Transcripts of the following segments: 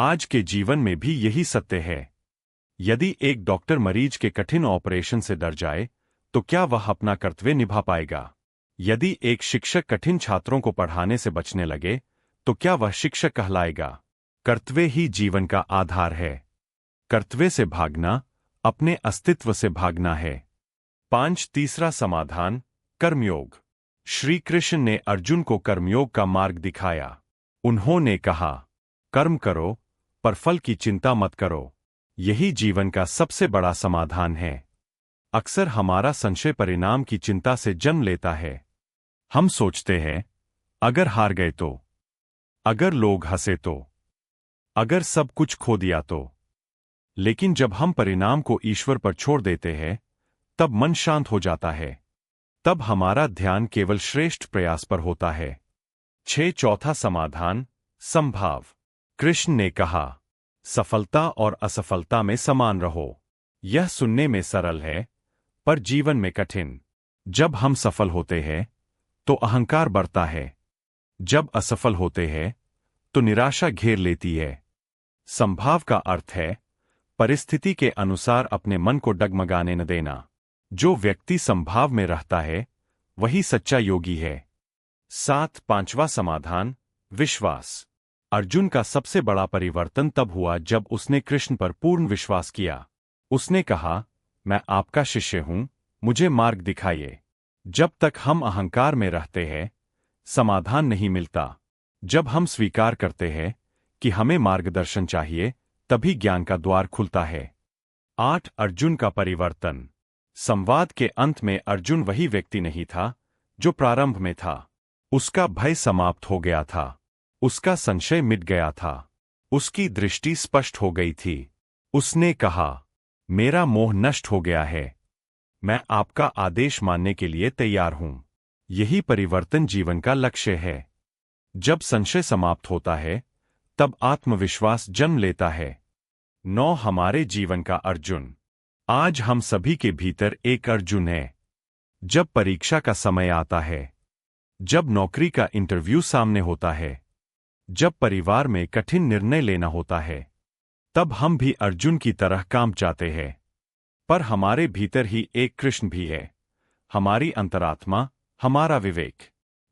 आज के जीवन में भी यही सत्य है। यदि एक डॉक्टर मरीज के कठिन ऑपरेशन से डर जाए तो क्या वह अपना कर्तव्य निभा पाएगा? यदि एक शिक्षक कठिन छात्रों को पढ़ाने से बचने लगे तो क्या वह शिक्षक कहलाएगा? कर्तव्य ही जीवन का आधार है। कर्तव्य से भागना अपने अस्तित्व से भागना है। 5 तीसरा समाधान, कर्मयोग। श्री कृष्ण ने अर्जुन को कर्मयोग का मार्ग दिखाया। उन्होंने कहा, कर्म करो पर फल की चिंता मत करो। यही जीवन का सबसे बड़ा समाधान है। अक्सर हमारा संशय परिणाम की चिंता से जन्म लेता है। हम सोचते हैं, अगर हार गए तो, अगर लोग हंसे तो, अगर सब कुछ खो दिया तो। लेकिन जब हम परिणाम को ईश्वर पर छोड़ देते हैं तब मन शांत हो जाता है। तब हमारा ध्यान केवल श्रेष्ठ प्रयास पर होता है। 6 चौथा समाधान, संभाव। कृष्ण ने कहा, सफलता और असफलता में समान रहो। यह सुनने में सरल है पर जीवन में कठिन। जब हम सफल होते हैं तो अहंकार बढ़ता है। जब असफल होते हैं तो निराशा घेर लेती है। संभाव का अर्थ है परिस्थिति के अनुसार अपने मन को डगमगाने न देना। जो व्यक्ति संभाव में रहता है वही सच्चा योगी है। 7 पांचवा समाधान, विश्वास। अर्जुन का सबसे बड़ा परिवर्तन तब हुआ जब उसने कृष्ण पर पूर्ण विश्वास किया। उसने कहा, मैं आपका शिष्य हूं, मुझे मार्ग दिखाइए। जब तक हम अहंकार में रहते हैं समाधान नहीं मिलता। जब हम स्वीकार करते हैं कि हमें मार्गदर्शन चाहिए तभी ज्ञान का द्वार खुलता है। 8 अर्जुन का परिवर्तन। संवाद के अंत में अर्जुन वही व्यक्ति नहीं था जो प्रारंभ में था। उसका भय समाप्त हो गया था। उसका संशय मिट गया था। उसकी दृष्टि स्पष्ट हो गई थी। उसने कहा, मेरा मोह नष्ट हो गया है। मैं आपका आदेश मानने के लिए तैयार हूं। यही परिवर्तन जीवन का लक्ष्य है। जब संशय समाप्त होता है तब आत्मविश्वास जन्म लेता है। 9 हमारे जीवन का अर्जुन। आज हम सभी के भीतर एक अर्जुन है। जब परीक्षा का समय आता है, जब नौकरी का इंटरव्यू सामने होता है, जब परिवार में कठिन निर्णय लेना होता है, तब हम भी अर्जुन की तरह काम चाहते हैं। पर हमारे भीतर ही एक कृष्ण भी है, हमारी अंतरात्मा, हमारा विवेक।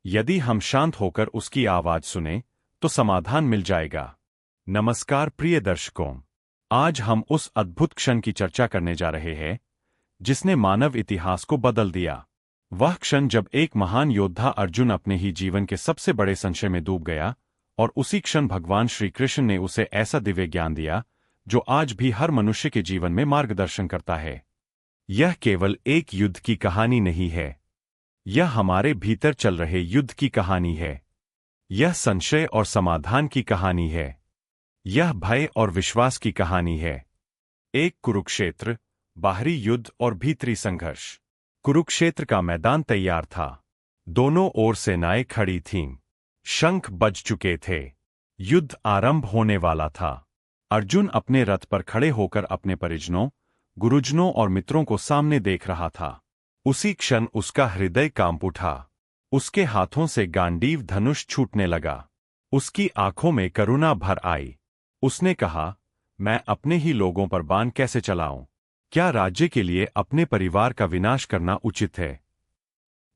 यदि हम शांत होकर उसकी आवाज सुने तो समाधान मिल जाएगा। नमस्कार प्रिय दर्शकों, आज हम उस अद्भुत क्षण की चर्चा करने जा रहे हैं जिसने मानव इतिहास को बदल दिया। वह क्षण जब एक महान योद्धा अर्जुन अपने ही जीवन के सबसे बड़े संशय में डूब गया और उसी क्षण भगवान श्री कृष्ण ने उसे ऐसा दिव्य ज्ञान दिया जो आज भी हर मनुष्य के जीवन में मार्गदर्शन करता है। यह केवल एक युद्ध की कहानी नहीं है, यह हमारे भीतर चल रहे युद्ध की कहानी है। यह संशय और समाधान की कहानी है। यह भय और विश्वास की कहानी है। एक कुरुक्षेत्र, बाहरी युद्ध और भीतरी संघर्ष। कुरुक्षेत्र का मैदान तैयार था। दोनों ओर सेनाएं खड़ी थीं। शंख बज चुके थे। युद्ध आरंभ होने वाला था। अर्जुन अपने रथ पर खड़े होकर अपने परिजनों, गुरुजनों और मित्रों को सामने देख रहा था। उसी क्षण उसका हृदय कांप उठा। उसके हाथों से गांडीव धनुष छूटने लगा। उसकी आंखों में करुणा भर आई। उसने कहा, मैं अपने ही लोगों पर बाण कैसे चलाऊं? क्या राज्य के लिए अपने परिवार का विनाश करना उचित है?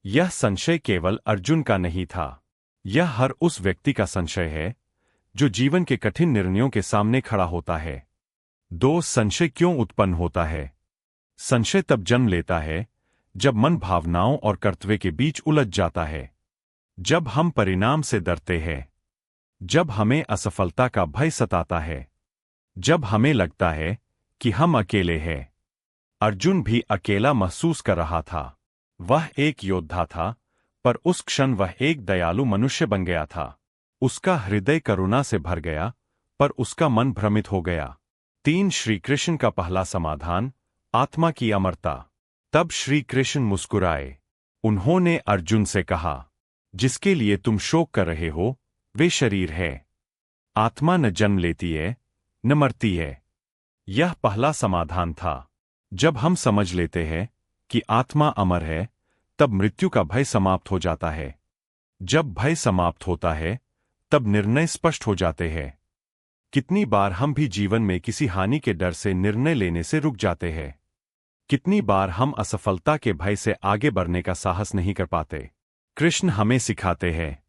यह संशय केवल अर्जुन का नहीं था। यह हर उस व्यक्ति का संशय है जो जीवन के कठिन निर्णयों के सामने खड़ा होता है। संशय क्यों उत्पन्न होता है? संशय तब जन्म लेता है जब मन भावनाओं और कर्तव्य के बीच उलझ जाता है। जब हम परिणाम से डरते हैं, जब हमें असफलता का भय सताता है, जब हमें लगता है कि हम अकेले हैं। अर्जुन भी अकेला महसूस कर रहा था। वह एक योद्धा था, पर उस क्षण वह एक दयालु मनुष्य बन गया था। उसका हृदय करुणा से भर गया, पर उसका मन भ्रमित हो गया। 3 श्री कृष्ण का पहला समाधान, आत्मा की अमरता। तब श्री कृष्ण मुस्कुराए। उन्होंने अर्जुन से कहा, जिसके लिए तुम शोक कर रहे हो वे शरीर है। आत्मा न जन्म लेती है न मरती है। यह पहला समाधान था। जब हम समझ लेते हैं कि आत्मा अमर है तब मृत्यु का भय समाप्त हो जाता है। जब भय समाप्त होता है तब निर्णय स्पष्ट हो जाते हैं। कितनी बार हम भी जीवन में किसी हानि के डर से निर्णय लेने से रुक जाते हैं। कितनी बार हम असफलता के भय से आगे बढ़ने का साहस नहीं कर पाते। कृष्ण हमें सिखाते हैं,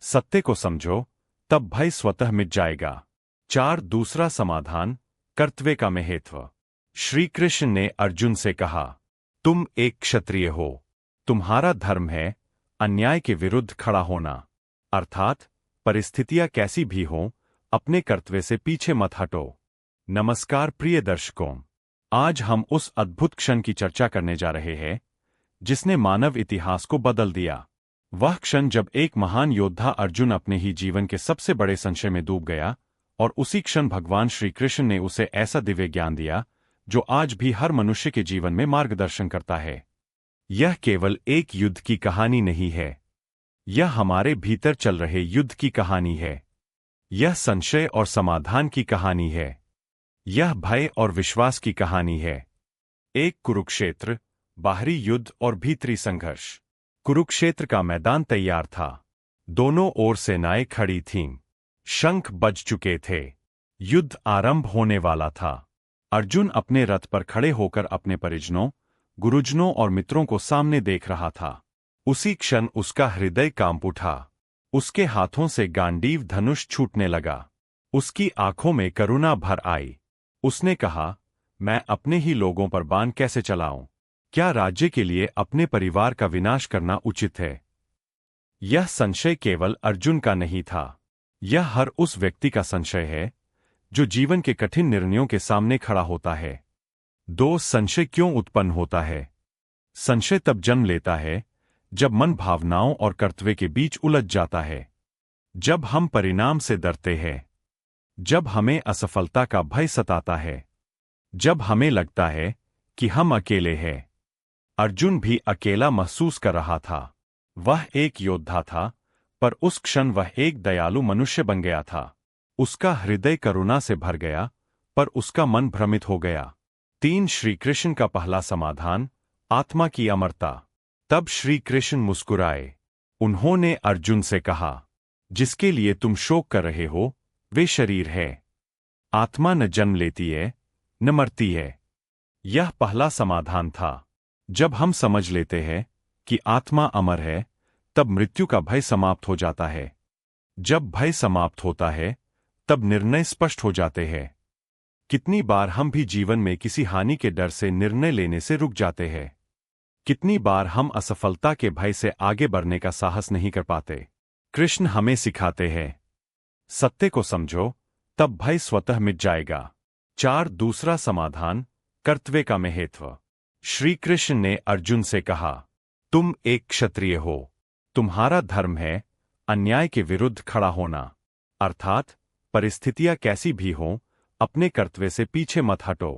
सत्य को समझो, तब भय स्वतः मिट जाएगा। 4 दूसरा समाधान, कर्तव्य का महत्व। श्री कृष्ण ने अर्जुन से कहा, तुम एक क्षत्रिय हो, तुम्हारा धर्म है अन्याय के विरुद्ध खड़ा होना, अर्थात परिस्थितियां कैसी भी हों, अपने कर्तव्य से पीछे मत हटो। नमस्कार प्रिय दर्शकों, आज हम उस अद्भुत क्षण की चर्चा करने जा रहे हैं जिसने मानव इतिहास को बदल दिया। वह क्षण जब एक महान योद्धा अर्जुन अपने ही जीवन के सबसे बड़े संशय में डूब गया, और उसी क्षण भगवान श्री कृष्ण ने उसे ऐसा दिव्य ज्ञान दिया जो आज भी हर मनुष्य के जीवन में मार्गदर्शन करता है। यह केवल एक युद्ध की कहानी नहीं है, यह हमारे भीतर चल रहे युद्ध की कहानी है। यह संशय और समाधान की कहानी है। यह भय और विश्वास की कहानी है। एक कुरुक्षेत्र, बाहरी युद्ध और भीतरी संघर्ष। कुरुक्षेत्र का मैदान तैयार था, दोनों ओर सेनाएं खड़ी थीं, शंख बज चुके थे, युद्ध आरंभ होने वाला था। अर्जुन अपने रथ पर खड़े होकर अपने परिजनों, गुरुजनों और मित्रों को सामने देख रहा था। उसी क्षण उसका हृदय कांप उठा, उसके हाथों से गांडीव धनुष छूटने लगा, उसकी आंखों में करुणा भर आई। उसने कहा, मैं अपने ही लोगों पर बाण कैसे चलाऊं? क्या राज्य के लिए अपने परिवार का विनाश करना उचित है? यह संशय केवल अर्जुन का नहीं था, यह हर उस व्यक्ति का संशय है जो जीवन के कठिन निर्णयों के सामने खड़ा होता है। संशय क्यों उत्पन्न होता है? संशय तब जन्म लेता है जब मन भावनाओं और कर्तव्य के बीच उलझ जाता है, जब हम परिणाम से डरते हैं, जब हमें असफलता का भय सताता है, जब हमें लगता है कि हम अकेले हैं। अर्जुन भी अकेला महसूस कर रहा था। वह एक योद्धा था, पर उस क्षण वह एक दयालु मनुष्य बन गया था। उसका हृदय करुणा से भर गया, पर उसका मन भ्रमित हो गया। 3 श्री कृष्ण का पहला समाधान, आत्मा की अमरता। तब श्री कृष्ण मुस्कुराए। उन्होंने अर्जुन से कहा, जिसके लिए तुम शोक कर रहे हो वे शरीर है, आत्मा न जन्म लेती है न मरती है। यह पहला समाधान था। जब हम समझ लेते हैं कि आत्मा अमर है, तब मृत्यु का भय समाप्त हो जाता है। जब भय समाप्त होता है, तब निर्णय स्पष्ट हो जाते हैं। कितनी बार हम भी जीवन में किसी हानि के डर से निर्णय लेने से रुक जाते हैं। कितनी बार हम असफलता के भय से आगे बढ़ने का साहस नहीं कर पाते। कृष्ण हमें सिखाते हैं, सत्य को समझो, तब भय स्वतः मिट जाएगा। 4 दूसरा समाधान, कर्तव्य का महत्व। श्री कृष्ण ने अर्जुन से कहा, तुम एक क्षत्रिय हो, तुम्हारा धर्म है अन्याय के विरुद्ध खड़ा होना, अर्थात परिस्थितियां कैसी भी हों, अपने कर्तव्य से पीछे मत हटो।